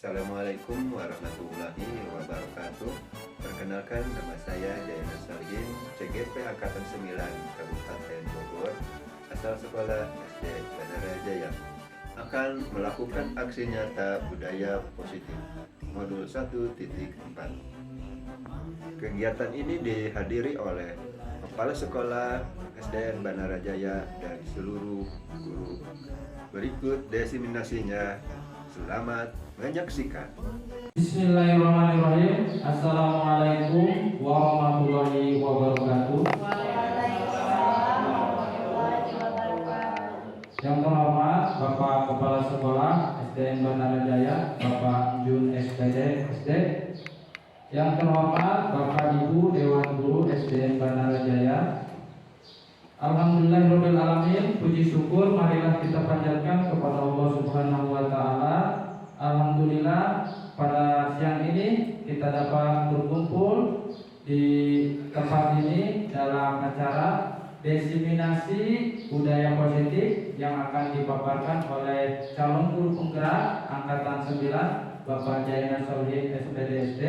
Assalamualaikum warahmatullahi wabarakatuh. Perkenalkan, nama saya Jayana Salihin, CGP Angkatan 9 Kabupaten Bogor, asal sekolah SD Bandara Jaya, akan melakukan aksi nyata budaya positif modul 1.4. Kegiatan ini dihadiri oleh Kepala Sekolah SDN Bandara Jaya dan seluruh guru. Berikut diseminasinya. Selamat menyaksikan. Bismillahirrahmanirrahim. Assalamualaikum warahmatullahi wabarakatuh. Yang terhormat Bapak Kepala Sekolah SDN Bandara Jaya, Bapak Jun SPD SD. Yang terhormat Bapak Ibu Dewan Guru SDN Bandara Jaya. Alhamdulillahirabbil alamin, puji syukur marilah kita panjatkan kepada Allah Subhanahu wa taala. Alhamdulillah pada siang ini kita dapat berkumpul di tempat ini dalam acara diseminasi budaya positif yang akan dipaparkan oleh calon guru penggerak angkatan 9 Bapak Jayana Solihin SPD SD.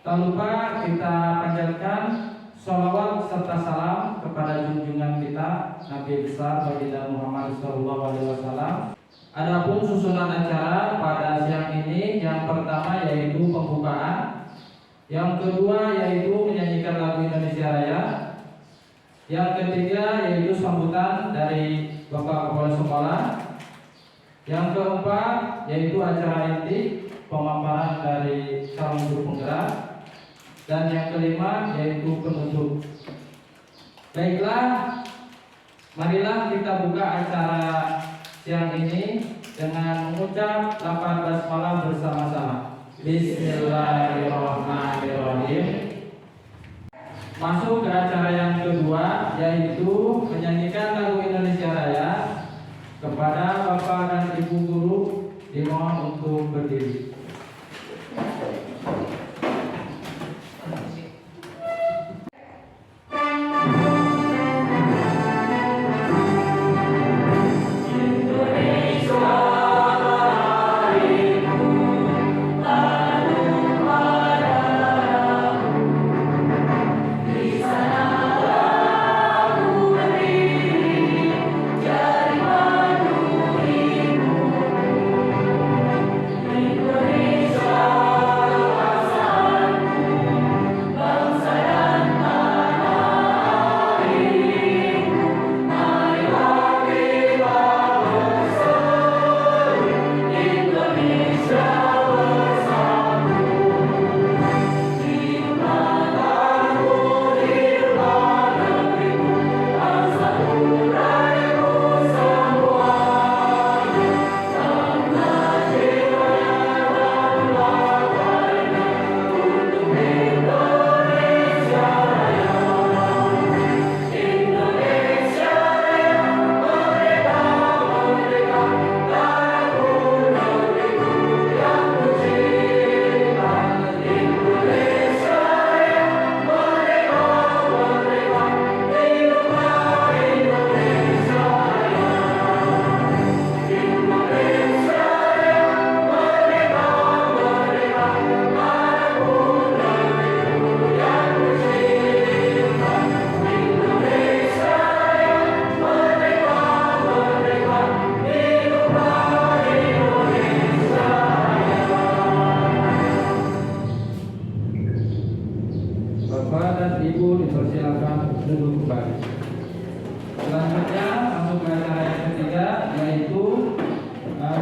Tak lupa kita panjatkan sholawat serta salam kepada junjungan kita Nabi besar Baginda Muhammad SAW. Adapun susunan acara pada siang ini, yang pertama yaitu pembukaan, yang kedua yaitu menyanyikan lagu Indonesia Raya, yang ketiga yaitu sambutan dari Bapak Kepala Sekolah, yang keempat yaitu acara inti pemaparan dari calon guru penggerak, dan yang kelima yaitu penutup. Baiklah, marilah kita buka acara siang ini dengan mengucap 8 basmalah bersama-sama. Bismillahirrahmanirrahim. Masuk ke acara yang kedua, yaitu menyanyikan lagu Indonesia Raya. Kepada Bapak dan Ibu guru dimohon untuk berdiri. Bapak dan Ibu dipersilakan duduk kembali. Selanjutnya masuk ke acara yang ketiga, yaitu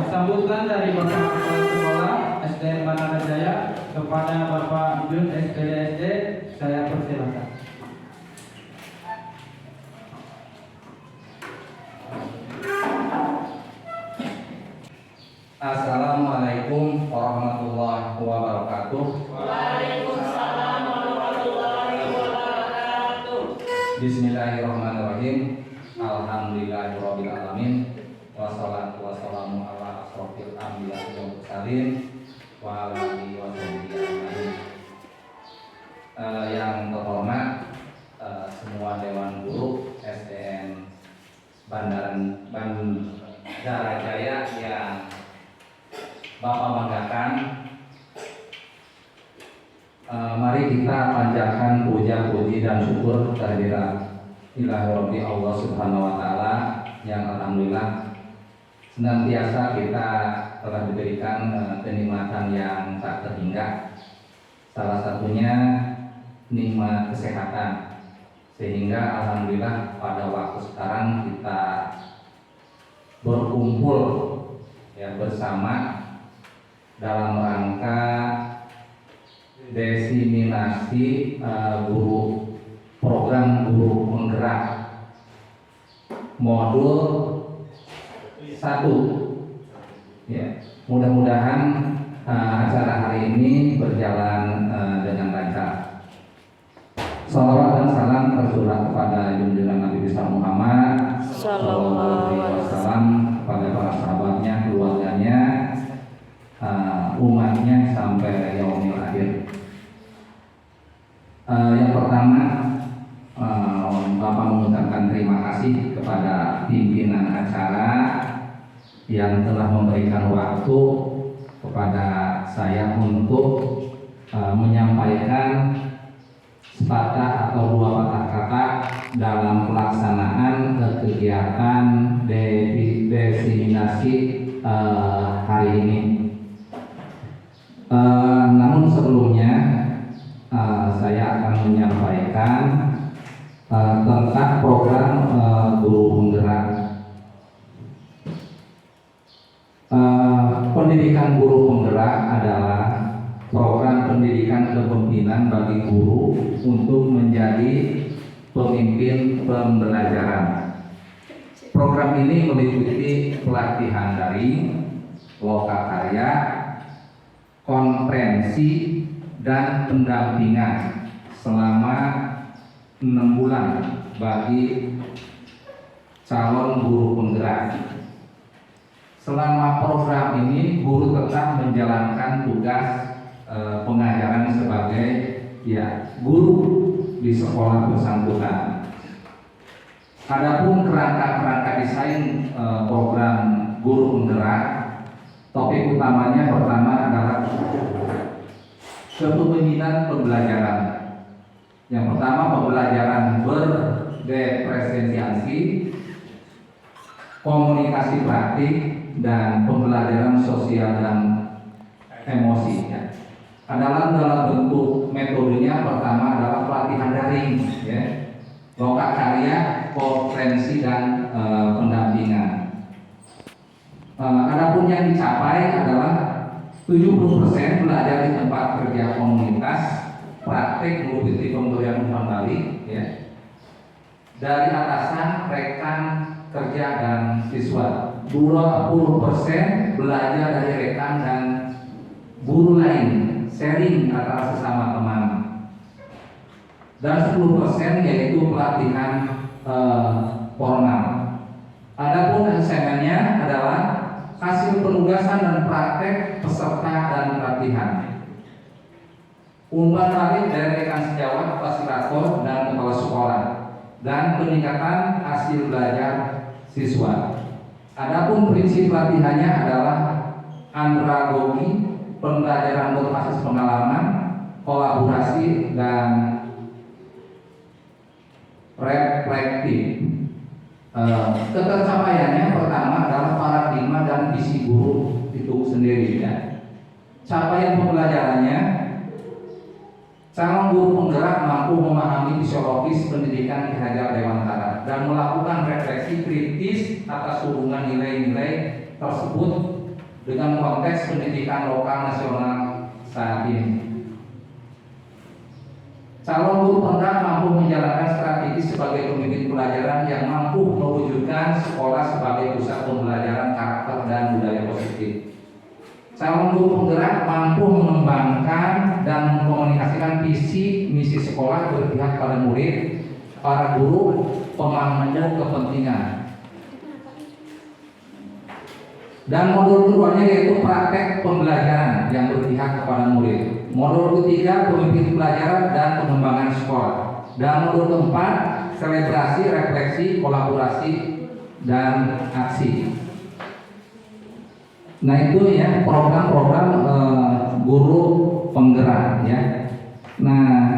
sambutan dari Bapak Kepala Sekolah SDN Bandara Jaya kepada Bapak Jun SPD SD. Saya persilakan. Assalamualaikum warahmatullahi wabarakatuh. Waalaikumsalam warahmatullahi wabarakatuh. Bismillahirrahmanirrahim. Alhamdulillahirabbil alamin. Wassalatu wassalamu ala asrofil anbiya'i wal mursalin wa ala alihi wa sahbihi ajmain. Yang terhormat semua dewan guru SDN Bandara Jaya yang Bapak banggakan, mari kita panjatkan puja-puji dan syukur kehadirat Ilahi Rabbi Allah Subhanahu wa Ta'ala yang alhamdulillah senantiasa kita telah diberikan kenikmatan yang tak terhingga. Salah satunya nikmat kesehatan, sehingga alhamdulillah pada waktu sekarang kita berkumpul ya bersama dalam rangka diseminasi program guru penggerak modul 1 ya. Mudah-mudahan acara hari ini berjalan dengan lancar. Salawat dan salam tercurah kepada junjungan Nabi besar Muhammad Sallallahu Alaihi Wasallam, kepada para sahabatnya, keluarganya, umatnya sampai yaumil akhir. Yang pertama, Bapak mengucapkan terima kasih kepada pimpinan acara yang telah memberikan waktu kepada saya untuk menyampaikan sepatah atau 2 patah kata dalam pelaksanaan kegiatan diseminasi hari ini. Namun sebelumnya saya akan menyampaikan tentang program guru penggerak. Pendidikan guru penggerak adalah program pendidikan kepemimpinan bagi guru untuk menjadi pemimpin pembelajaran. Program ini meliputi pelatihan daring, lokakarya, konferensi, dan pendampingan selama 6 bulan bagi calon guru penggerak. Selama program ini guru tetap menjalankan tugas pengajaran sebagai guru di sekolah bersangkutan. Adapun kerangka desain program guru penggerak, topik utamanya pertama adalah kepemimpinan pembelajaran. Yang pertama, pembelajaran berdiferensiasi, komunikasi praktik, dan pembelajaran sosial dan emosi. Dalam bentuk metodenya, pertama adalah pelatihan daring, lokakarya, konferensi, dan pendampingan. Adapun yang dicapai adalah 70% belajar di tempat kerja komunitas, praktik meliputi pemberian umpan balik, dari atasan, rekan kerja, dan siswa. 20% belajar dari rekan dan guru lain, sharing antara sesama teman. Dan 10% yaitu pelatihan formal. Adapun assignment-nya adalah hasil penugasan dan praktek peserta dan pelatihan. Umpan balik dari rekan sejawat, fasilitator, dan kepala sekolah, dan peningkatan hasil belajar siswa. Adapun prinsip pelatihannya adalah andragogi, pembelajaran berbasis pengalaman, kolaborasi, dan reflektif. Ketercapaiannya pertama adalah paradigma dan visi guru itu sendiri. Capaian pembelajarannya, calon guru penggerak mampu memahami fisiologis pendidikan Ki Hajar Dewantara dan melakukan refleksi kritis atas hubungan nilai-nilai tersebut dengan konteks pendidikan lokal nasional saat ini. Calon guru penggerak mampu menjalankan strategi sebagai pemimpin pelajaran yang mampu mewujudkan sekolah sebagai pusat pembelajaran karakter dan budaya positif. Calon guru penggerak mampu mengembangkan dan mengkomunikasikan visi misi sekolah berpihak pada murid, para guru, pemangku kepentingan. Dan modul keduanya yaitu praktek pembelajaran yang berpihak kepada murid. Modul ketiga, pemimpin pelajaran dan pengembangan sekolah. Dan modul keempat, selebrasi, refleksi, kolaborasi, dan aksi. Nah itu ya program-program guru penggerak ya. Nah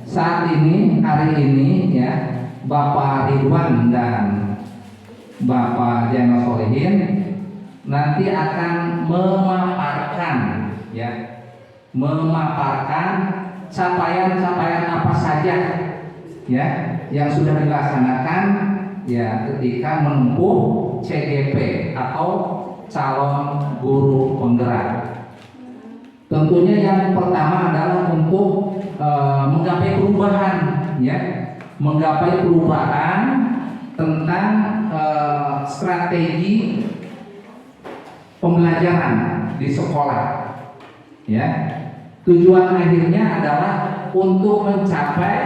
saat ini hari ini ya Bapak Ridwan dan Bapak Zainal Solihin nanti akan memaparkan capaian-capaian apa saja ya yang sudah dilaksanakan ya ketika menempuh CGP atau calon guru penggerak. Tentunya yang pertama adalah untuk menggapai perubahan ya, menggapai perubahan tentang strategi pembelajaran di sekolah ya. Tujuan akhirnya adalah untuk mencapai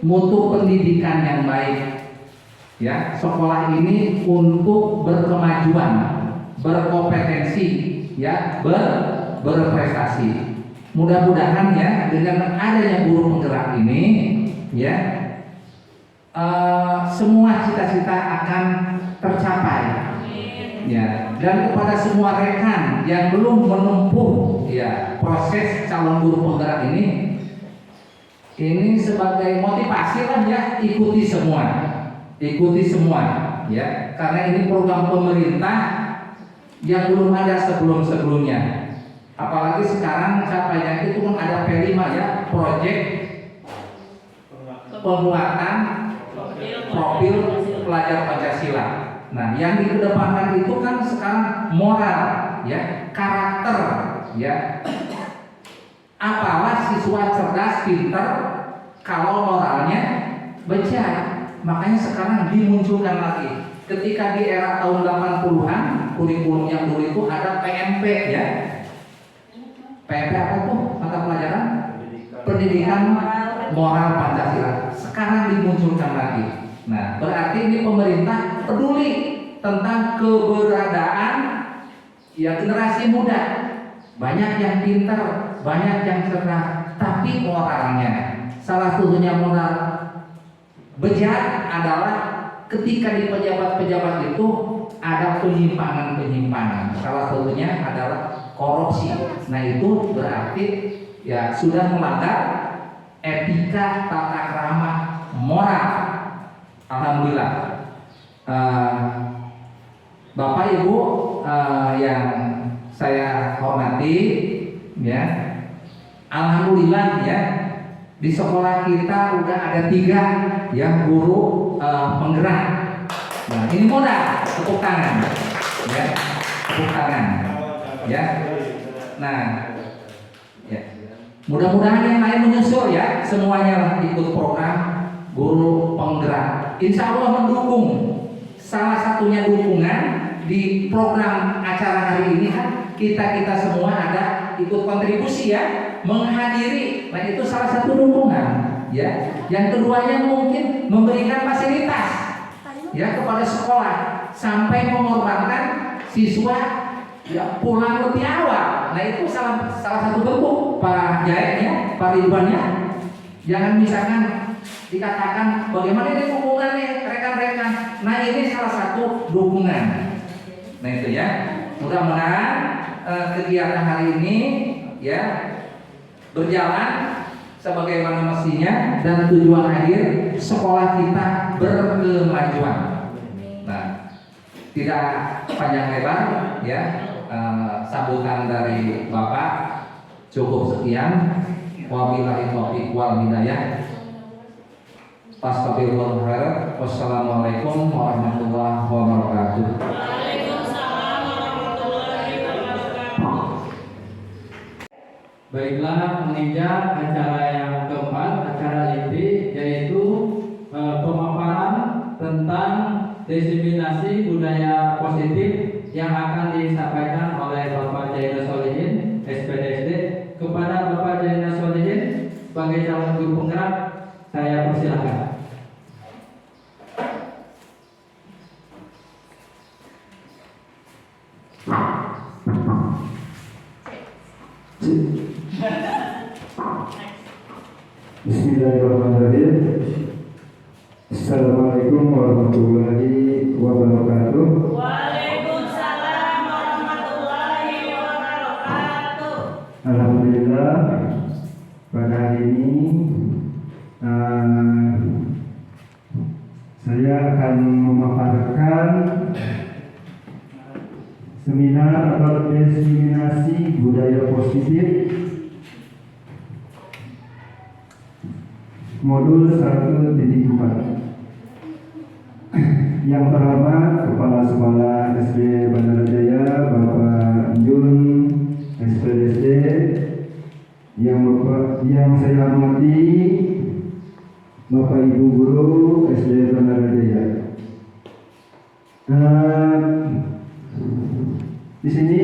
mutu pendidikan yang baik ya. Sekolah ini untuk berkemajuan, berkompetensi ya, berprestasi. Mudah-mudahan ya dengan adanya guru penggerak ini ya semua cita-cita akan tercapai ya. Dan kepada semua rekan yang belum menempuh ya proses calon guru penggerak ini sebagai motivasi lah ya, ikuti semua ya, karena ini program pemerintah yang belum ada sebelumnya. Apalagi sekarang capaiannya itu kan ada P5 ya, proyek penguatan profil pelajar Pancasila. Nah, yang dikedepankan itu kan sekarang moral ya, karakter ya. Apalah siswa cerdas, pintar kalau moralnya becek. Makanya sekarang dimunculkan lagi. Ketika di era tahun 80-an, kurikulum yang dulu itu ada PMP ya. PMP apa tuh? Mata pelajaran Pendidikan Moral Pancasila. Sekarang dimunculkan lagi. Nah, berarti ini pemerintah peduli tentang keberadaan ya generasi muda. Banyak yang pintar, banyak yang cerdas, tapi moralnya. Salah satunya moral bejat adalah ketika di pejabat-pejabat itu ada penyimpangan. Salah satunya adalah korupsi. Nah itu berarti ya sudah melanggar etika, tata krama, moral. Alhamdulillah. Bapak Ibu yang saya hormati ya, alhamdulillah ya di sekolah kita udah ada 3 yang guru penggerak. Nah ini modal, tepuk tangan ya, tepuk tangan ya. Nah ya, mudah-mudahan yang lain menyusul ya, semuanya ikut program guru penggerak. Insya Allah mendukung. Salah satunya dukungan di program acara hari ini kan kita semua ada ikut kontribusi ya, menghadiri. Nah itu salah satu dukungan ya. Yang keduanya mungkin memberikan fasilitas ya kepada sekolah sampai mengorbankan siswa ya pulang lebih awal. Nah itu salah satu bentuk Pak Jaek ya, Pak Ridwan ya. Jangan misalkan dikatakan bagaimana ini dukungannya rekan-rekan. Nah ini salah satu dukungan. Nah itu ya. Mudah-mudahan kegiatan hari ini ya berjalan sebagaimana mestinya dan tujuan akhir sekolah kita berkemajuan. Nah, tidak panjang lebar ya, sambutan dari Bapak cukup sekian. Wabillahi taufiq wal hidayah. Astagfirullahaladzim. Wassalamualaikum warahmatullahi wabarakatuh. Baiklah, menginjak acara yang keempat, acara inti, yaitu pemaparan tentang diseminasi budaya positif yang akan disampaikan oleh Bapak Zainal Solihin, SPDSD. Kepada Bapak Zainal Solihin sebagai calon guru penggerak, saya persilakan. Bismillahirrahmanirrahim. Assalamualaikum warahmatullahi wabarakatuh. Waalaikumsalam warahmatullahi Alhamdulillah pada hari ini saya akan memaparkan seminar atau diseminasi budaya positif modul 1.4. Yang terhormat Kepala Sekolah SD Bandara Jaya Bapak Jun SPDSD, yang saya hormati Bapak Ibu Guru SD Bandara Jaya. Di sini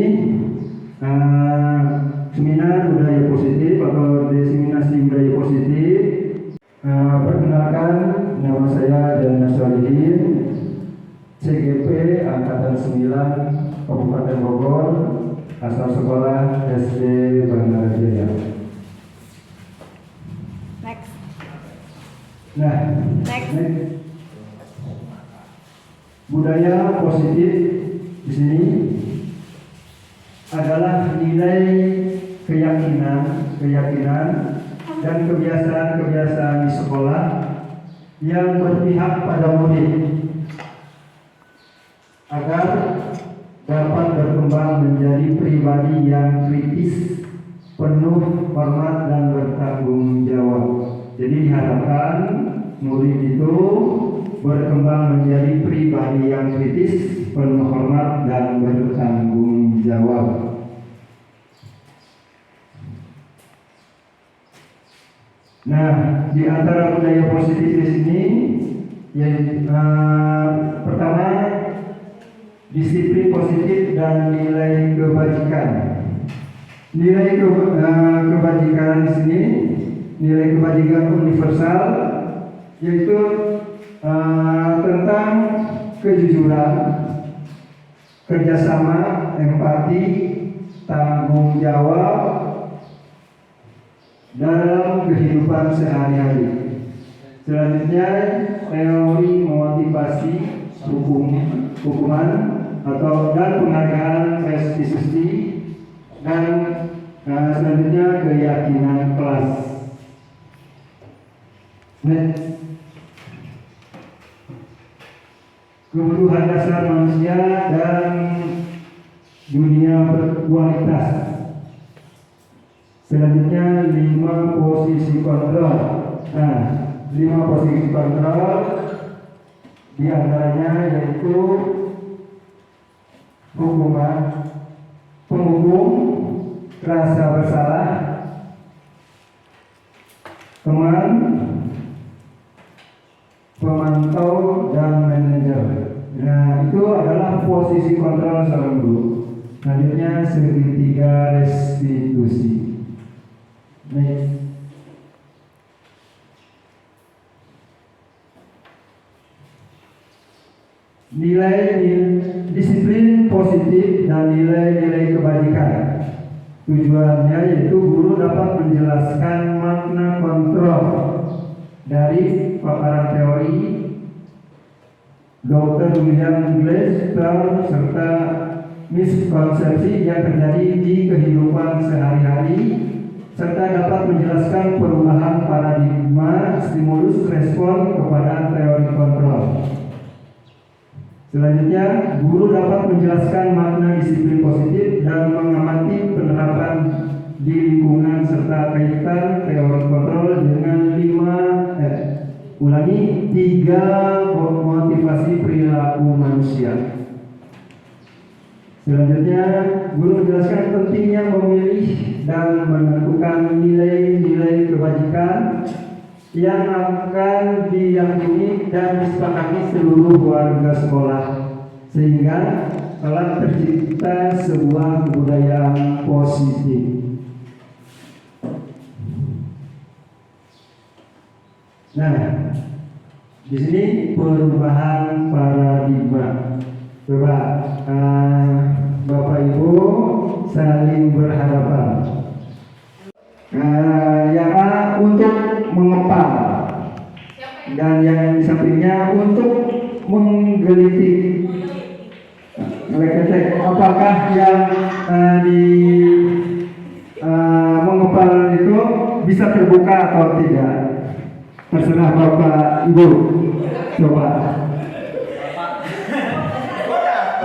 seminar budaya positif atau diseminasi budaya positif. Perkenalkan, nama saya Dana Solihin, CGP Angkatan 9 Kabupaten Bogor, asal sekolah SD Bandara Jaya. Next. Next. Budaya positif di sini adalah nilai keyakinan dan kebiasaan-kebiasaan di sekolah yang berpihak pada murid agar dapat berkembang menjadi pribadi yang kritis, penuh hormat dan bertanggung jawab. Jadi diharapkan murid itu berkembang menjadi pribadi yang kritis, penuh hormat dan bertanggung jawab. Nah, di antara budaya positif di sini, yang pertama disiplin positif dan nilai kebajikan. Nilai kebajikan di sini, nilai kebajikan universal, yaitu tentang kejujuran, kerjasama, empati, tanggung jawab dalam kehidupan sehari-hari. Selanjutnya, teori motivasi hukuman dan penghargaan restitusi, dan selanjutnya keyakinan kelas. Kebutuhan dasar manusia dan dunia berkualitas. Selanjutnya 5 posisi kontrol. Nah, 5 posisi kontrol diantaranya yaitu penghukum, rasa bersalah, teman, pemantau, dan manajer. Nah, itu adalah posisi kontrol seorang guru. Selanjutnya segitiga restitusi. Next. Nilai disiplin positif dan nilai-nilai kebajikan. Tujuannya yaitu guru dapat menjelaskan makna kontrol dari paparan teori Dr. William Glasper serta miskonsepsi yang terjadi di kehidupan sehari-hari, serta dapat menjelaskan perubahan paradigma stimulus respon kepada teori kontrol. Selanjutnya, guru dapat menjelaskan makna disiplin positif dan mengamati penerapan di lingkungan serta kaitan teori kontrol dengan 3 motivasi perilaku manusia. Selanjutnya, guru menjelaskan pentingnya memilih dan menentukan nilai-nilai kebajikan yang akan diyakini dan disepakati seluruh warga sekolah, sehingga telah tercipta sebuah kebudayaan positif. Nah, di sini perubahan paradigma. Coba Bapak Ibu saling berhadapan. Yang A untuk mengepal, dan yang di sampingnya untuk menggelitik. Apakah yang atau tidak? Terserah Bapak Ibu. Coba.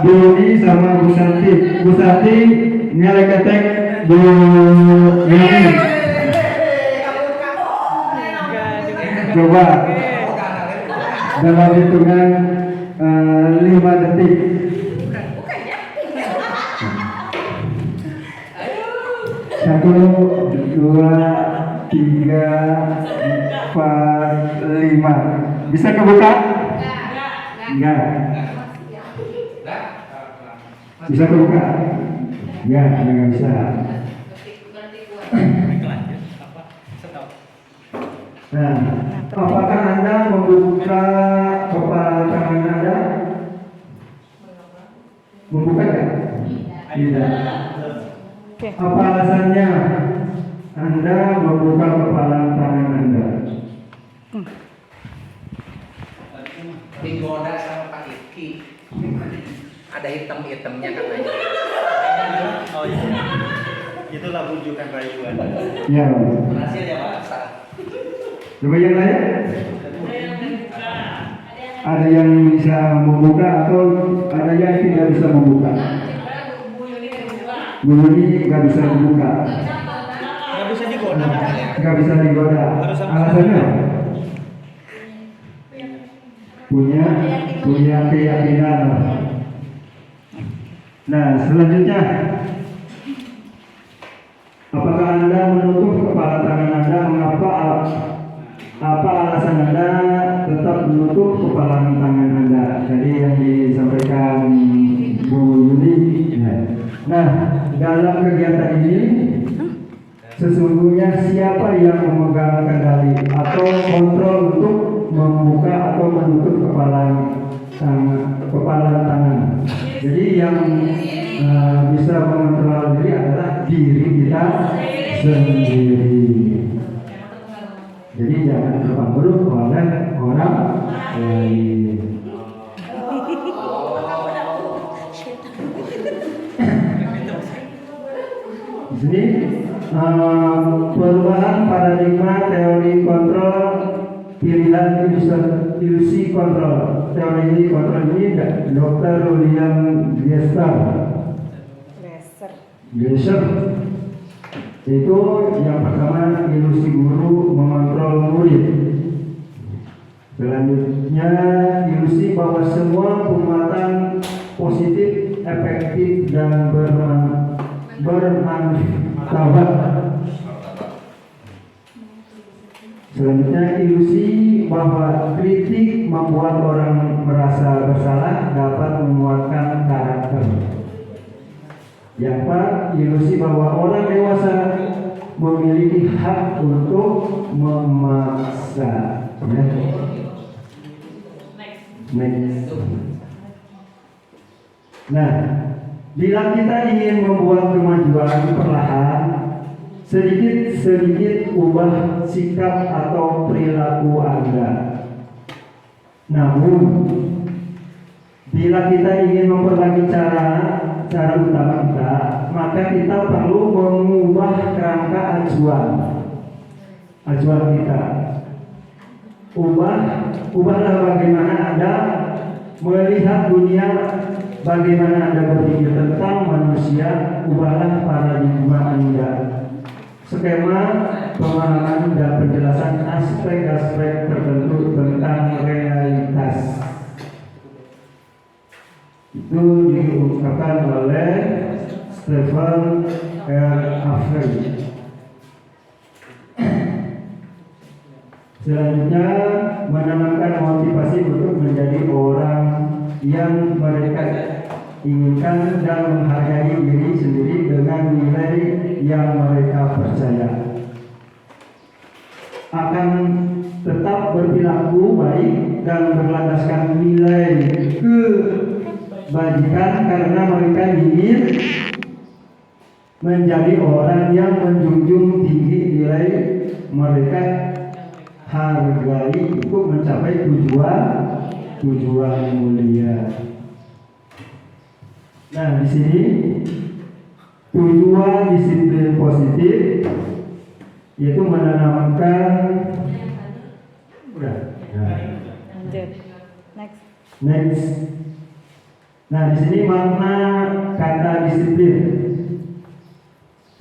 Bu Yuni sama Bu Santi. Bu Santi nyalek ketek Bu Yuni. Coba dalam hitungan 5 detik. Satu, dua, tiga, empat, lima. Bisa kebuka? Enggak. Bisa kebuka? Ya, nggak bisa. Nah, apakah Anda membuka kepala tangan Anda? Membuka kan? Tidak. Apa alasannya Anda membuka kepala tangan Anda? Digoda sama Pak Iki. Ada hitam-hitamnya katanya. Oh iya. Itulah bujukan rayuan. Ya. Berhasil ya Pak. Coba yang lain. Ada yang bisa membuka atau ada yang tidak bisa membuka? Bu Yuni nggak bisa membuka. Nggak bisa digoda. Nggak bisa digoda. Alasannya? Punya keyakinan. Nah, selanjutnya, apakah Anda menutup kepala tangan Anda? Mengapa? Apa alasan Anda tetap menutup kepala tangan Anda? Jadi yang disampaikan Bu Yuni. Nah, dalam kegiatan ini sesungguhnya siapa yang memegang kendali atau kontrol untuk membuka atau menutup kepala tangan. Jadi yang bisa mengontrol diri adalah diri kita sendiri. Jadi jangan terpengaruh oleh orang lain. Di sini perubahan paradigma teori kontrol pilihan ilusi kontrol. Teori kontrol ini Dr. William Gleiser. Itu yang pertama, ilusi guru mengontrol murid. Selanjutnya, ilusi bahwa semua penguatan positif, efektif dan bermanfaat. Selanjutnya, ilusi bahwa kritik membuat orang merasa bersalah dapat menguatkan karakter. Yang keempat, ilusi bahwa orang dewasa memiliki hak untuk memaksa. Next. Nah, bila kita ingin membuat kemajuan perlahan, sedikit-sedikit ubah sikap atau perilaku Anda. Namun, bila kita ingin memperbaiki cara utama kita, maka kita perlu mengubah kerangka acuan kita. Ubahlah bagaimana Anda melihat dunia, bagaimana Anda berpikir tentang manusia. Ubahlah paradigma Anda. Skema pemahaman dan penjelasan aspek-aspek tertentu tentang realitas. Itu diungkapkan oleh Stephen R. Avery. Selanjutnya, menanamkan motivasi untuk menjadi orang yang mereka inginkan dan menghargai diri sendiri dengan nilai yang mereka percaya. Akan tetap berperilaku baik dan berlandaskan nilai kebajikan karena mereka ingin menjadi orang yang menjunjung tinggi nilai mereka hargai untuk mencapai tujuan mulia. Nah, di sini tujuan disiplin positif yaitu menanamkan udah. Lanjut. Next. Nah, di sini makna kata disiplin.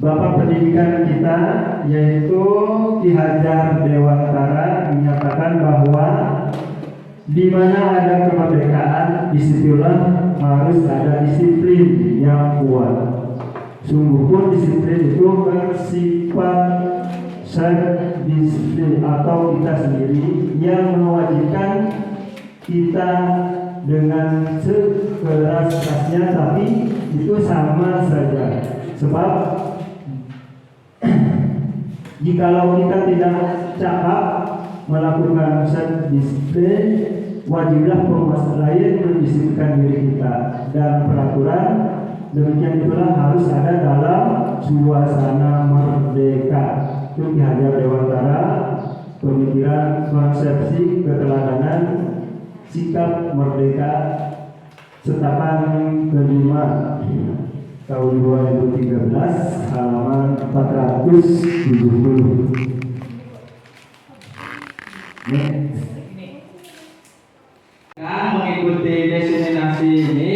Bapak pendidikan kita yaitu Ki Hajar Dewantara menyatakan bahwa di mana ada kemerdekaan, disitulah harus ada disiplin yang kuat. Sungguh pun disiplin itu bersifat self-disiplin atau kita sendiri yang mewajibkan kita dengan sekeras-kerasnya, tapi itu sama saja. Sebab jikalau kita tidak cakap melakukan self-disiplin, wajiblah penguasa lain mendisiplinkan diri kita, dan peraturan demikian itulah harus ada dalam suasana merdeka. Itu Ki Hajar Dewantara, pemikiran, konsepsi, keteladanan, sikap merdeka, Setapan kelima tahun 2013 halaman 470. Mengikuti destinasi ini,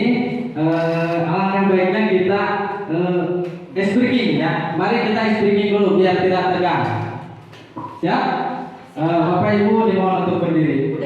alangkah baiknya kita speaking ya. Mari kita speaking dulu biar tidak tegang. Siap? Bapak Ibu dimohon untuk berdiri.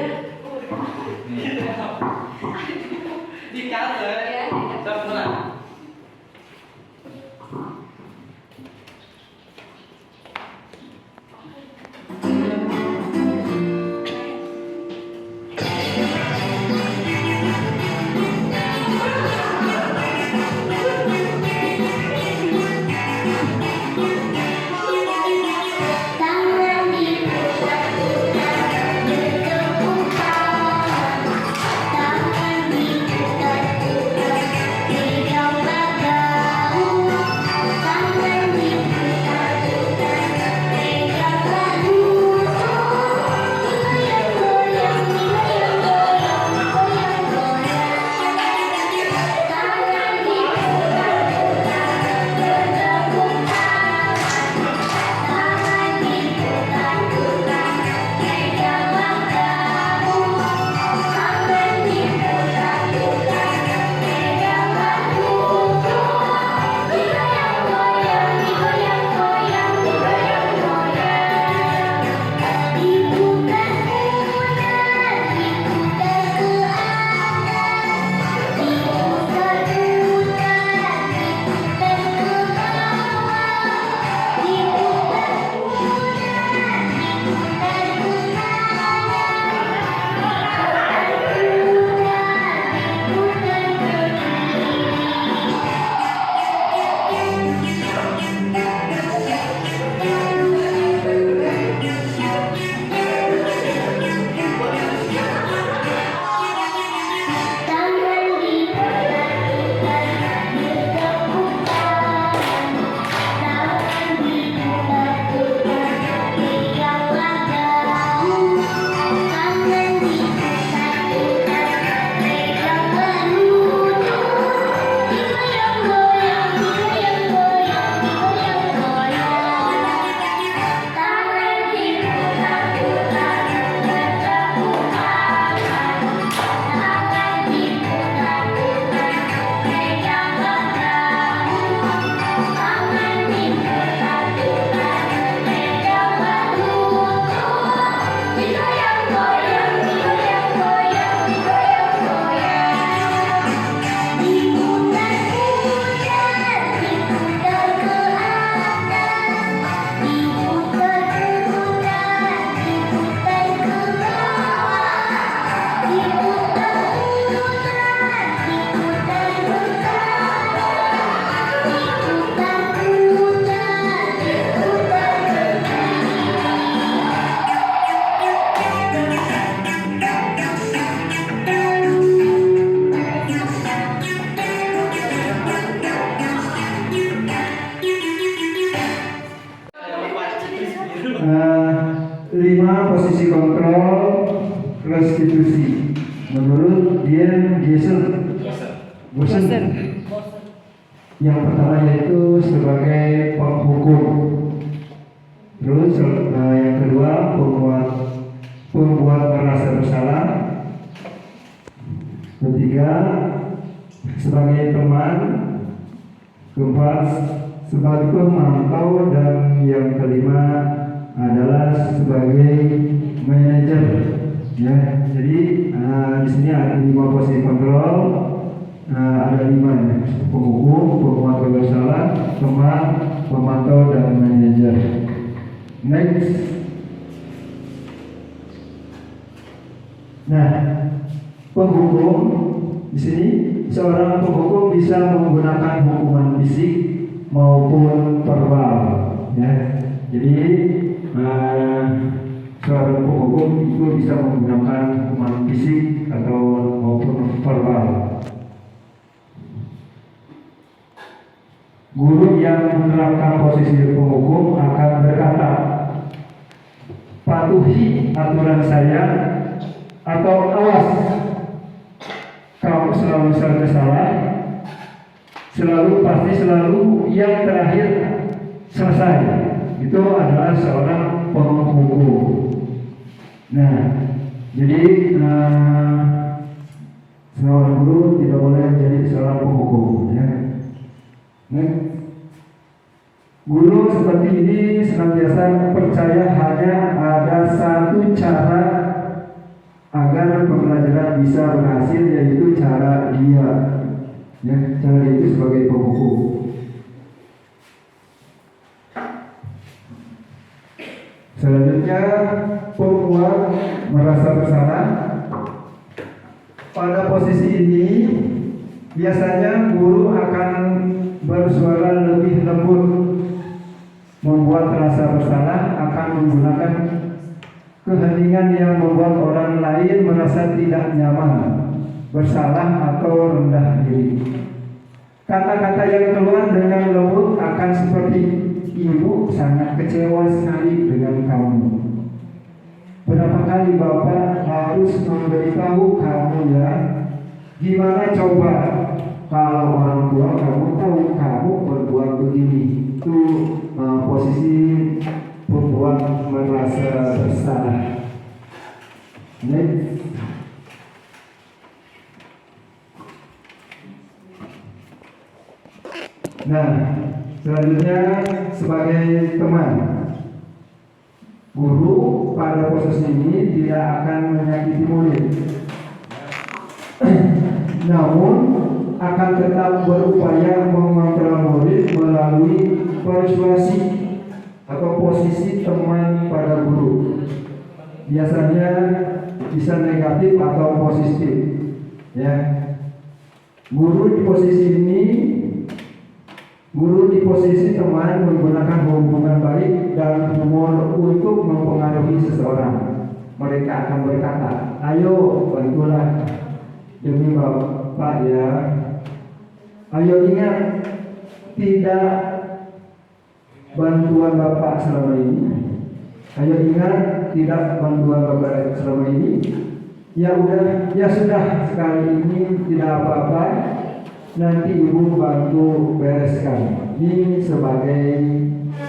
Posisi kontrol restitusi menurut Dian Bosen. Yang pertama yaitu sebagai penghukum, terus sebagai teman, keempat sebagai pemantau, dan yang kelima adalah sebagai manajer. Ya, jadi di sini ada 5 posisi kontrol, ada 5 ya, penghukum, penguat bersalah, teman, pemantau, dan manajer. Next. Nah, penghukum di sini seorang penghukum bisa menggunakan hukuman fisik maupun verbal. Ya, jadi seorang penghukum itu bisa menggunakan hukuman fisik atau maupun verbal. Guru yang menerapkan posisi penghukum akan berkata, patuhi aturan saya, atau awas, kamu selalu salah, selalu yang terakhir selesai. Itu adalah seorang penghukum. Nah, jadi seorang guru tidak boleh menjadi seorang penghukum. Ya. Nah, guru seperti ini senantiasa percaya hanya ada satu cara agar pembelajaran bisa berhasil, yaitu cara dia. Ya, cara itu sebagai penghukum. Selanjutnya, penguat merasa bersalah. Pada posisi ini biasanya guru akan bersuara lebih lembut. Membuat rasa bersalah akan menggunakan keheningan yang membuat orang lain merasa tidak nyaman, bersalah, atau rendah diri. Kata-kata yang keluar dengan lembut akan seperti, ibu sangat kecewa sekali dengan kamu. Berapa kali Bapak harus memberitahu kamu ya? Gimana coba kalau orang tua kamu tahu kamu berbuat begini? Itu posisi membuat merasa bersalah. Next. Nah, selanjutnya sebagai teman, guru pada posisi ini tidak akan menyakiti murid, namun akan tetap berupaya mengontrol murid melalui persuasi atau posisi teman pada guru. Biasanya bisa negatif atau positif. Ya, guru di posisi teman menggunakan hubungan baik dan humor untuk mempengaruhi seseorang. Mereka akan berkata, ayo bantulah demi Bapak ya. Ayo ingat, tidak bantuan Bapak selama ini. Ayo ingat, tidak bantuan Bapak selama ini. Ya udah, ya sudah, sekali ini tidak apa-apa. Nanti ibu bantu bereskan. Ini sebagai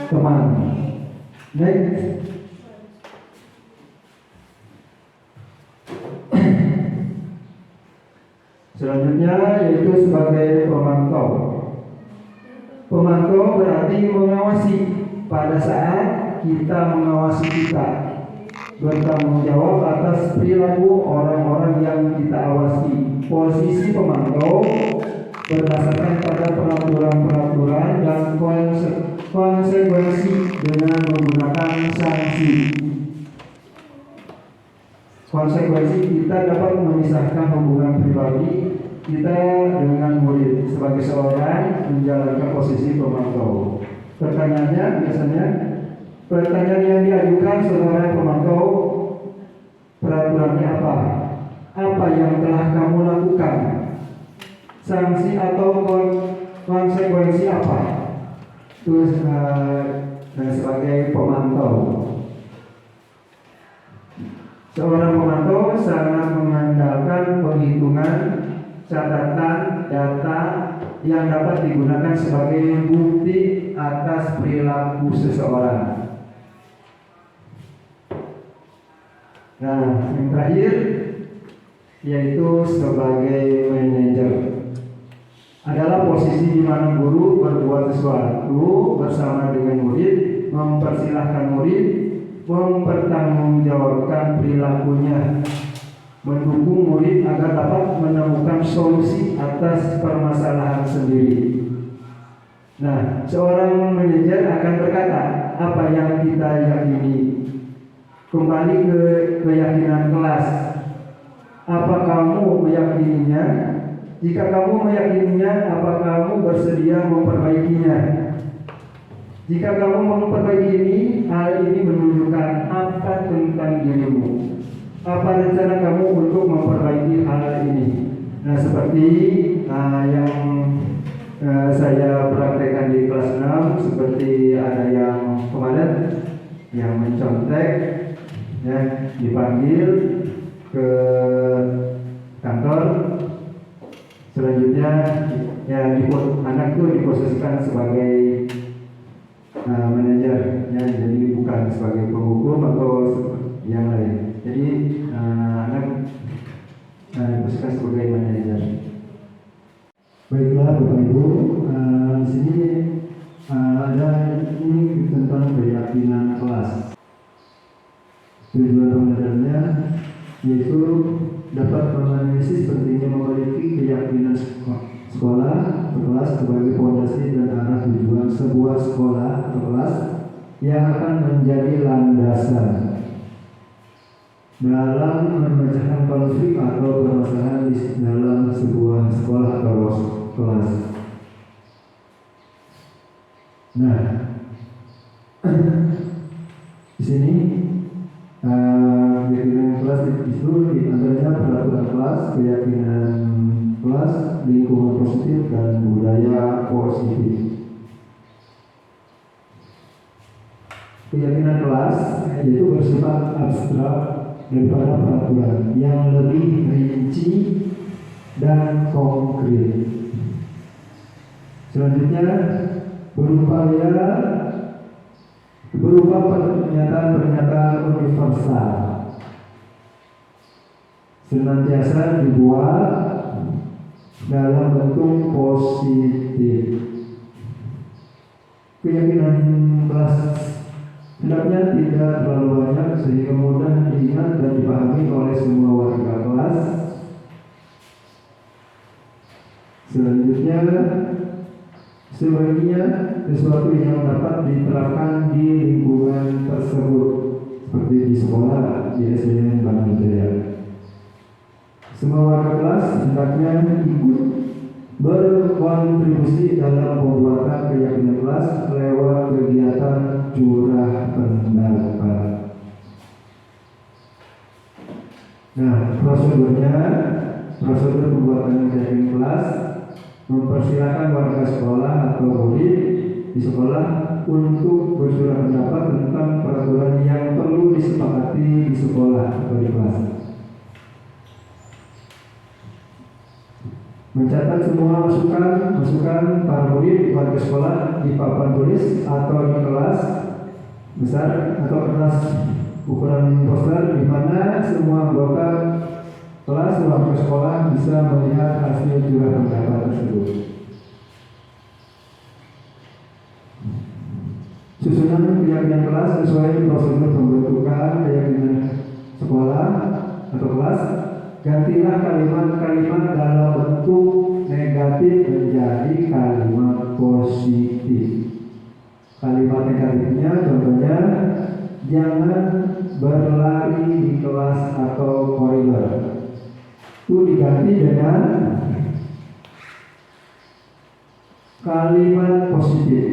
teman. Next. Selanjutnya yaitu sebagai pemantau. Pemantau berarti mengawasi. Pada saat kita mengawasi kita, bertanggung jawab atas perilaku orang-orang yang kita awasi. Posisi pemantau berdasarkan pada peraturan-peraturan dan konsekuensi dengan menggunakan sanksi. Konsekuensi kita dapat memisahkan hubungan pribadi kita dengan murid sebagai seorang menjalankan posisi pemantau. Pertanyaannya biasanya, pertanyaan yang diajukan seorang pemantau, peraturannya apa? Apa yang telah kamu lakukan? Sanksi atau konsekuensi apa? Terus sebagai pemantau. Seorang pemantau sangat mengandalkan penghitungan, catatan, data yang dapat digunakan sebagai bukti atas perilaku seseorang. Nah, yang terakhir yaitu sebagai manajer. adalah posisi di mana guru berbuat sesuatu bersama dengan murid, mempersilahkan murid, mempertanggungjawabkan perilakunya, mendukung murid agar dapat menemukan solusi atas permasalahan sendiri. Nah, seorang manajer akan berkata, apa yang kita yakini? Kembali ke keyakinan kelas. Apa kamu meyakininya? Jika kamu meyakininya, apa kamu bersedia memperbaikinya? Jika kamu memperbaiki ini, hal ini menunjukkan apa tentang dirimu? Apa rencana kamu untuk memperbaiki hal ini? Nah, seperti yang saya praktekkan di kelas 6, seperti ada yang kemarin yang mencontek, ya, dipanggil ke kantor. Selanjutnya ya anak itu diposisikan sebagai manajer, ya, jadi bukan sebagai penghukum atau yang lain. Jadi anak diposisikan sebagai manajer. Baiklah Bapak Ibu, di sini ada ini tentang keyakinan kelas. Tujuan pembelajarannya yaitu dapat menganalisis pentingnya memiliki keyakinan sekolah atau kelas sebagai fondasi dan arah tujuan sebuah sekolah atau kelas yang akan menjadi landasan dalam memecahkan konflik atau permasalahan di dalam sebuah sekolah atau kelas. Nah, di sini keyakinan kelas itu diantaranya peraturan kelas, keyakinan kelas, lingkungan positif, dan budaya positif. Keyakinan kelas yaitu bersifat abstrak daripada peraturan yang lebih rinci dan konkret. Selanjutnya berupa pernyataan universal, senantiasa dibuat dalam bentuk positif. Keyakinan kelas hendaknya tidak terlalu banyak sehingga mudah diingat dan dipahami oleh semua warga kelas. Selanjutnya, sebaiknya sesuatu yang dapat diterapkan di lingkungan tersebut, seperti di sekolah, di SDN Bandung Jaya. Semua warga kelas hendaknya ikut berkontribusi dalam pembuatan keyakinan kelas lewat kegiatan curah pendapat. Nah, prosedur pembuatan keyakinan kelas: mempersilakan warga sekolah atau murid di sekolah untuk bersuara pendapat tentang peraturan yang perlu disepakati di sekolah atau di kelas. Mencatat semua masukan para murid warga sekolah di papan tulis atau di kelas besar atau kertas ukuran poster, di mana semua anggota kelas warga sekolah bisa melihat hasil curah pendapat tersebut. Susunan keyakinan kelas sesuai prosedur pembentukan keyakinan sekolah atau kelas. Gantilah kalimat-kalimat dalam bentuk negatif menjadi kalimat positif. Kalimat negatifnya contohnya, jangan berlari di kelas atau koridor. Itu diganti dengan kalimat positif.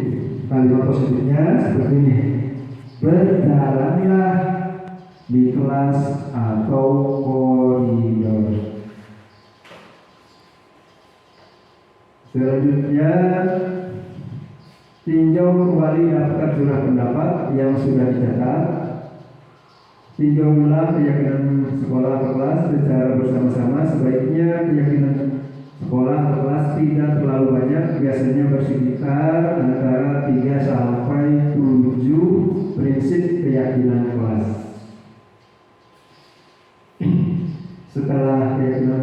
Kalimat positifnya seperti ini: berjalanlah di kelas atau koridor. Selanjutnya, tinjau kembali daftar curah pendapat yang sudah dicatat. Tinjau ulang keyakinan sekolah atau kelas secara bersama-sama. Sebaiknya keyakinan sekolah atau kelas tidak terlalu banyak, biasanya bersekitar antara 3 sampai 7 prinsip keyakinan kelas. Setelah keyakinan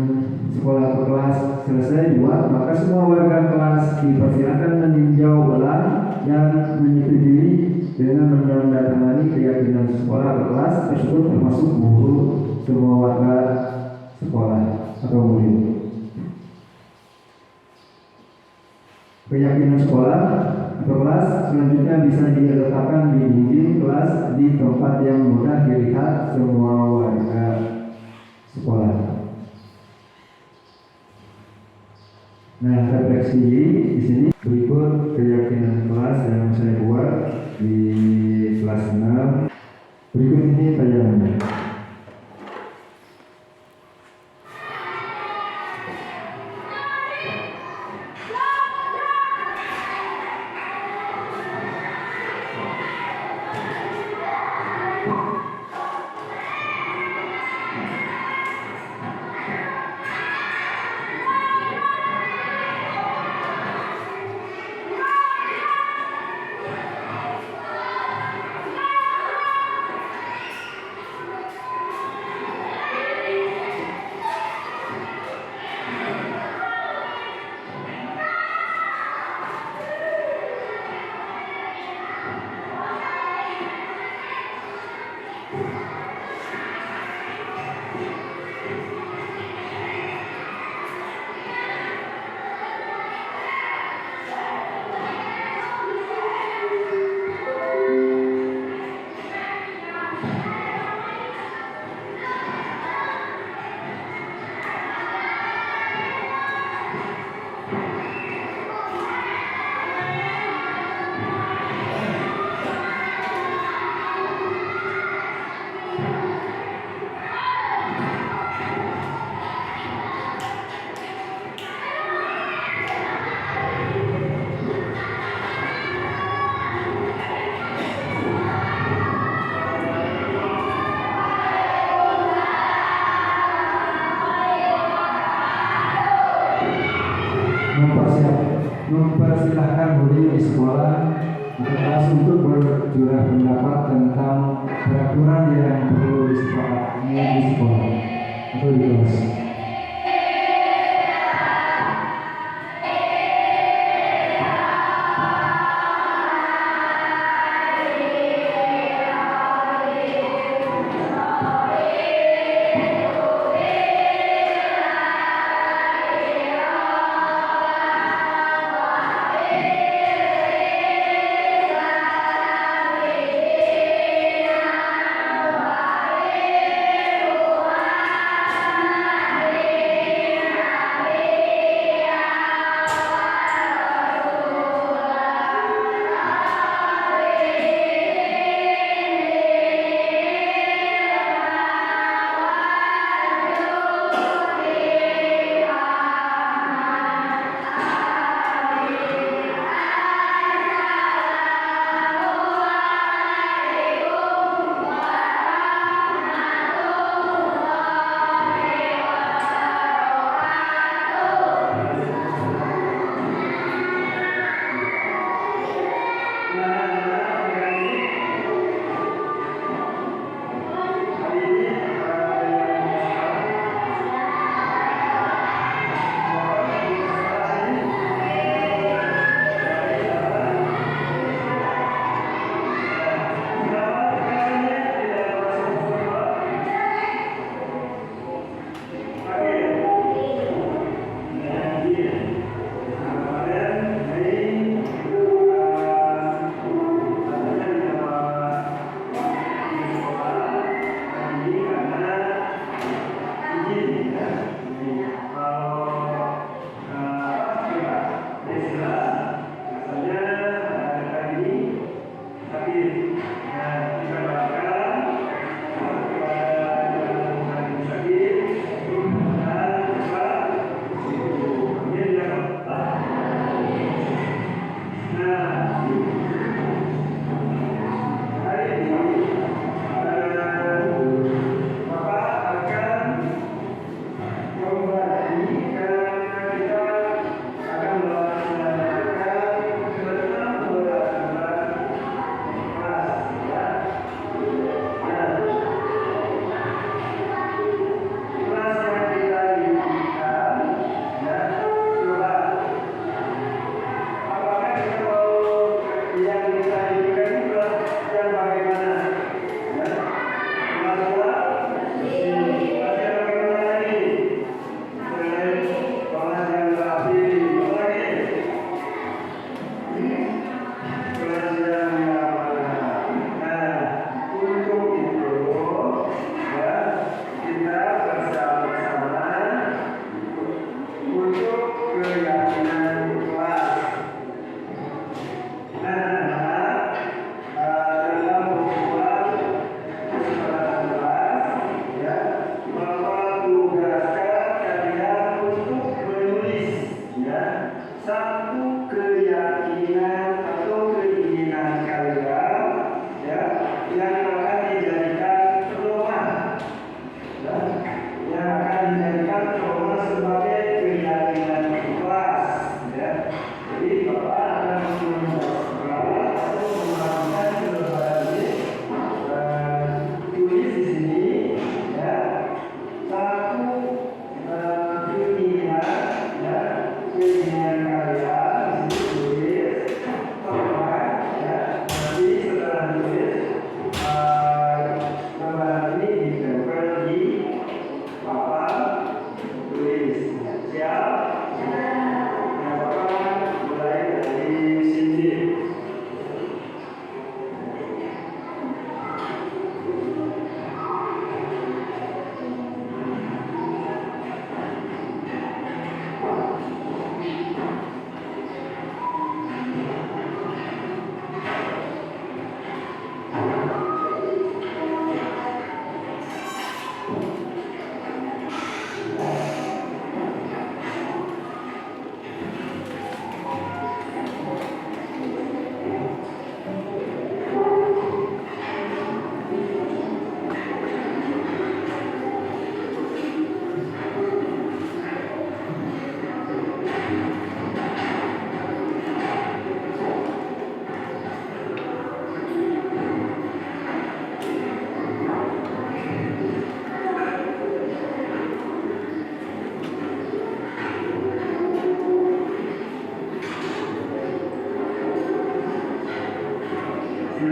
sekolah atau kelas selesai dibuat, maka semua warga kelas dipersilakan meninjau ulang dan menyetujui dengan menandatangani keyakinan sekolah atau kelas tersebut, termasuk guru, semua warga sekolah atau murid. Keyakinan sekolah atau kelas selanjutnya bisa diletakkan di dinding kelas di tempat yang mudah dilihat semua warga sekolah. Nah, refleksi di sini berikut keyakinan kelas yang saya buat di kelas 6. Berikut ini tayangannya. Mempersilahkan murid di sekolah atau kelas untuk bercurah pendapat tentang peraturan yang perlu disepakati di sekolah atau di kelas.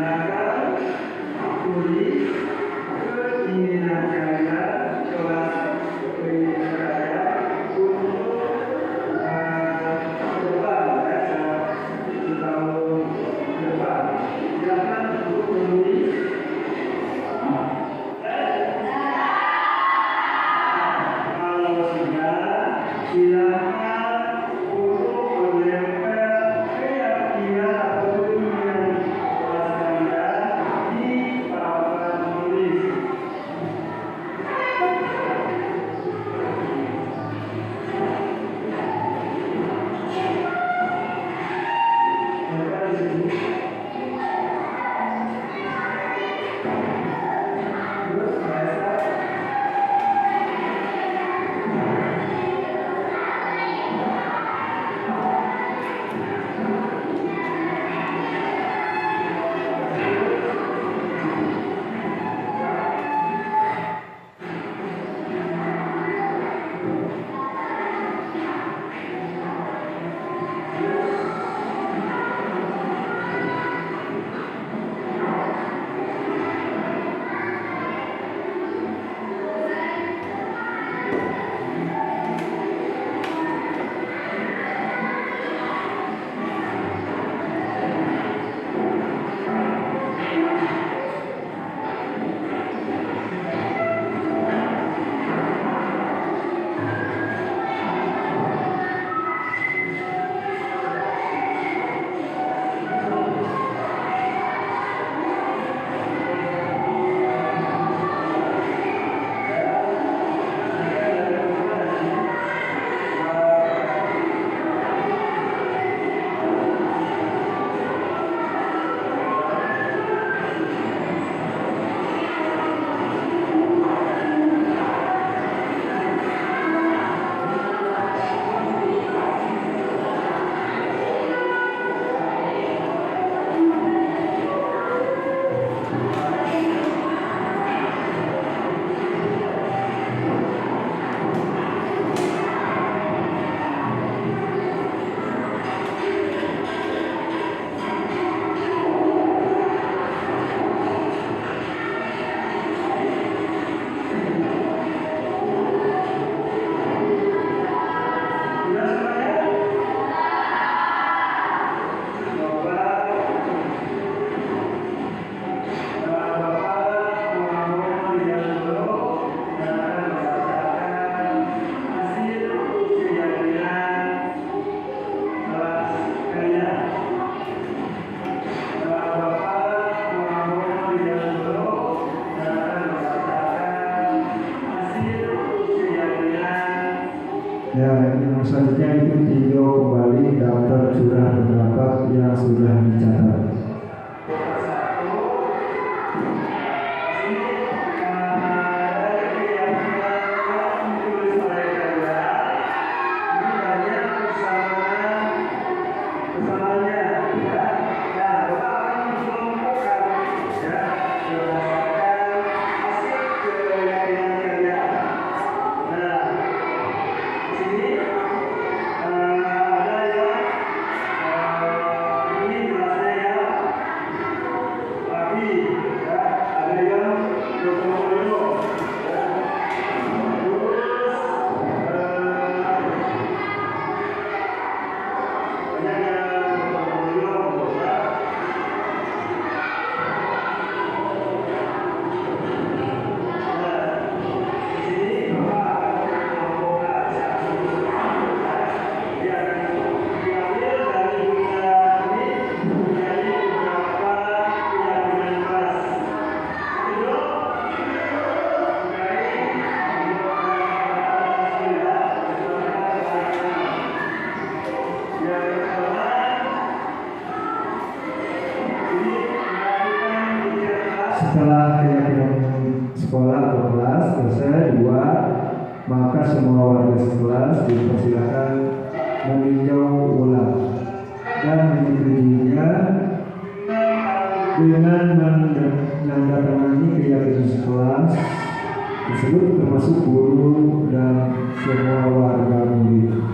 Silakan tulis keinginan kalian kelas keinginan kalian untuk depan di tahun depan. Silakan untuk menulis. Kalau sudah, silakan untuk menempel keyakinan atau keinginan kelas kalian di papan tulis. Ya, yang selanjutnya itu tinjau kembali daftar curah pendapat yang sudah dicatat. Setelah keyakinan sekolah atau kelas selesai dua, maka semua warga kelas dipersilakan meninjau ulang dan menyetujuinya dengan menandatangani keyakinan sekelas tersebut termasuk guru dan semua warga murid.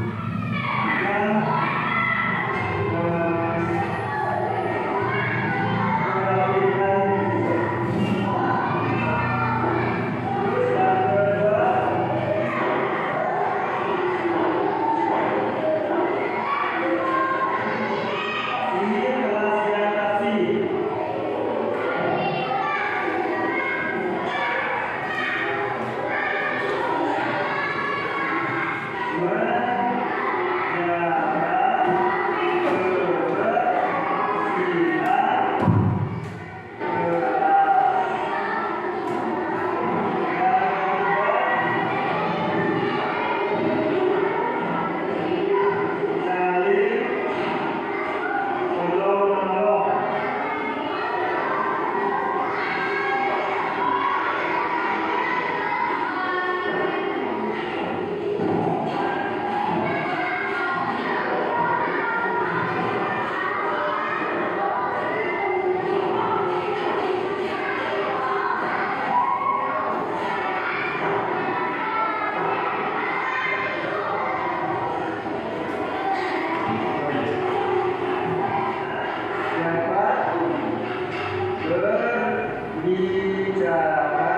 bicara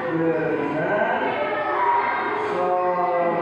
dengan sopan.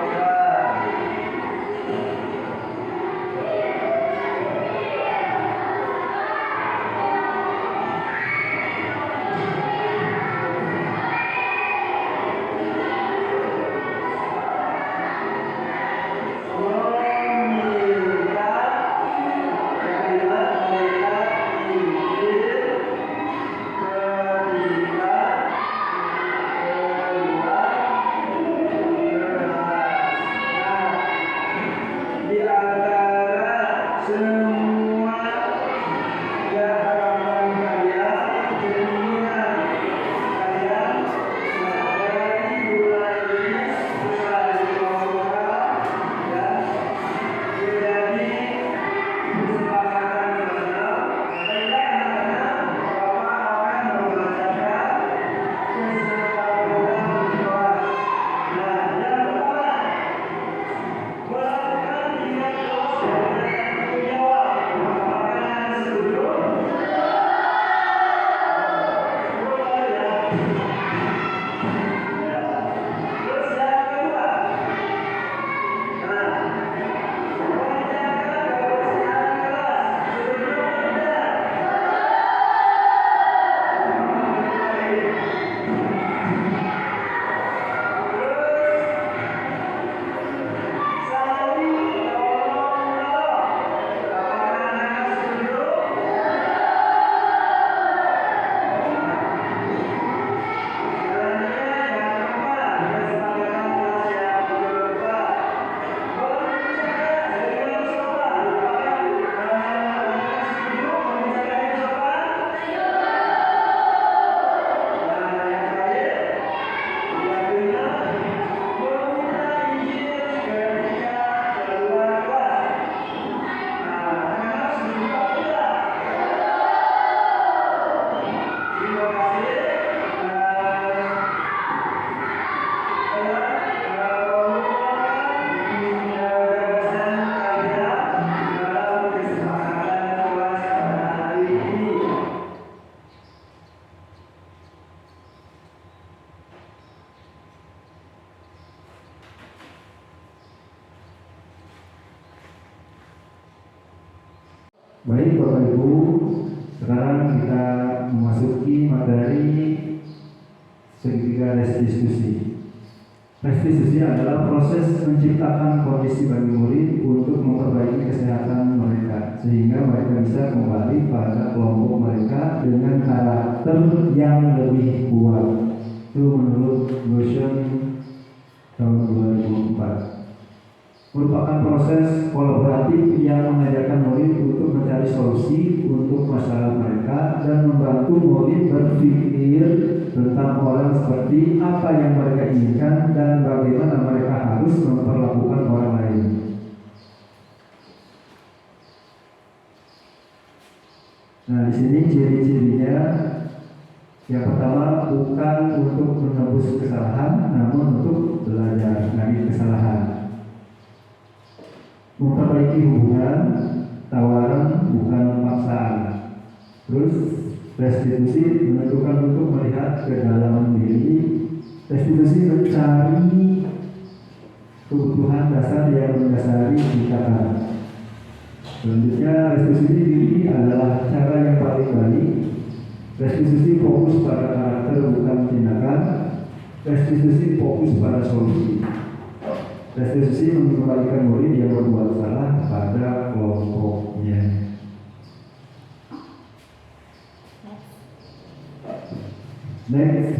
Baik Bapak Ibu, sekarang kita memasuki materi segitiga restitusi. Restitusi adalah proses menciptakan kondisi bagi murid untuk memperbaiki kesehatan mereka sehingga mereka bisa kembali pada kelompok mereka dengan karakter yang lebih kuat. Itu menurut Motion tahun 2004. Merupakan proses kolaboratif yang mengajarkan murid untuk mencari solusi untuk masalah mereka dan membantu murid berpikir tentang orang seperti apa yang mereka inginkan dan bagaimana mereka harus memperlakukan orang lain. Nah, di sini ciri-cirinya yang pertama bukan untuk menebus kesalahan, namun untuk belajar dari kesalahan. Memperbaiki hubungan, tawaran bukan paksaan. Terus restitusi menentukan untuk melihat ke dalam diri. Restitusi mencari kebutuhan dasar yang mendasari kita. Selanjutnya restitusi diri adalah cara yang paling baik. Restitusi fokus pada karakter bukan tindakan. Restitusi fokus pada solusi. Restitusi mengembalikan murid yang berbuat salah pada kelompoknya. Next.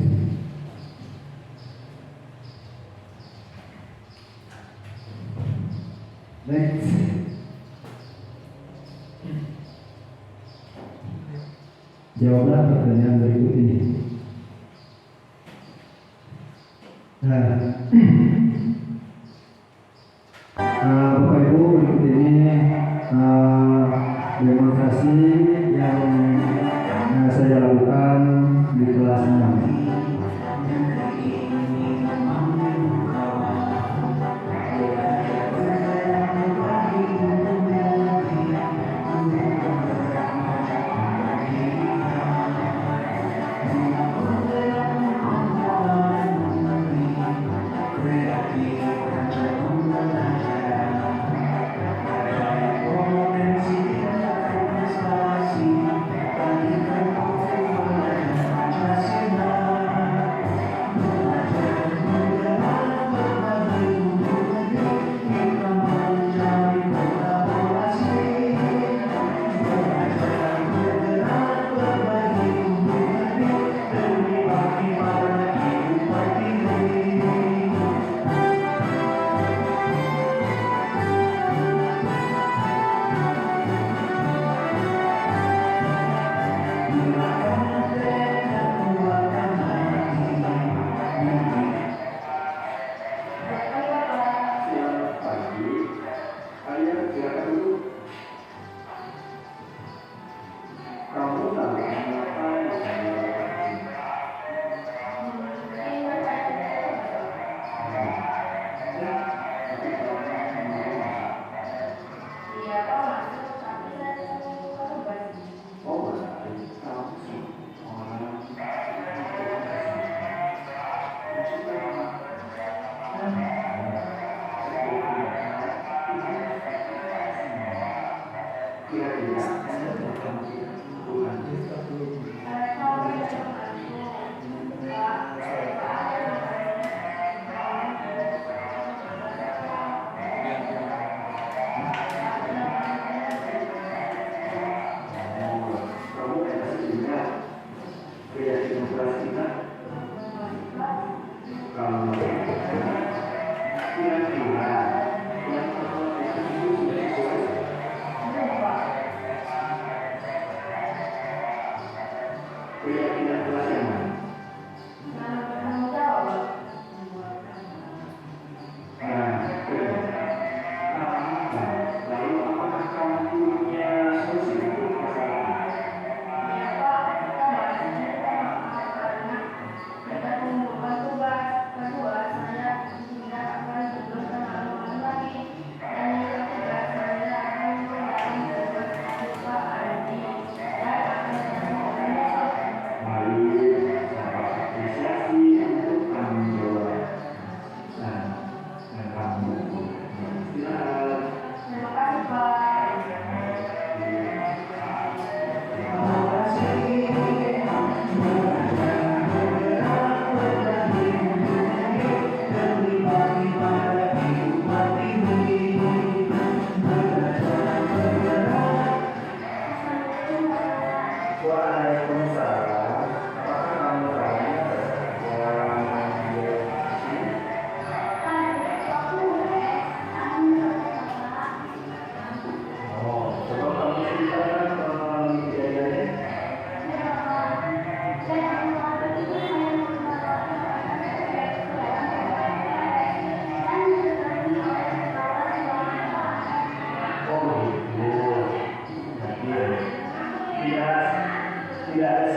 Jawablah pertanyaan berikut ini. Bapak Ibu, berikut ini demonstrasi yang saya lakukan di kelas 6.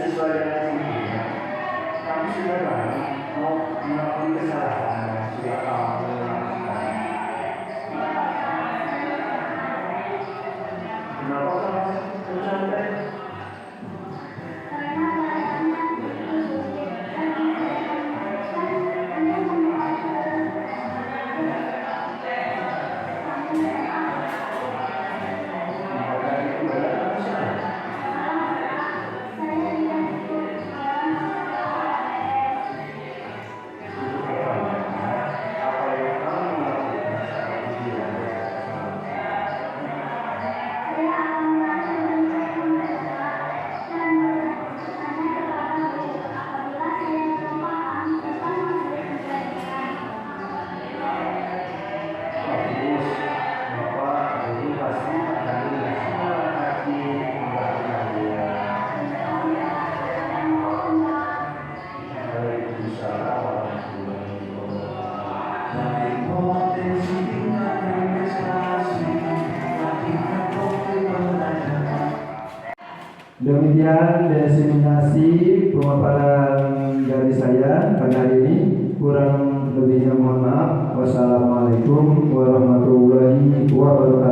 sesuai dengan sendirinya. Kami sudah lama mau melakukan kesalahan, sudah lama melakukan. Kenapa kamu sampai? Demikian diseminasi pemaparan dari saya pada hari ini. Kurang lebihnya mohon maaf. Wassalamualaikum warahmatullahi wabarakatuh.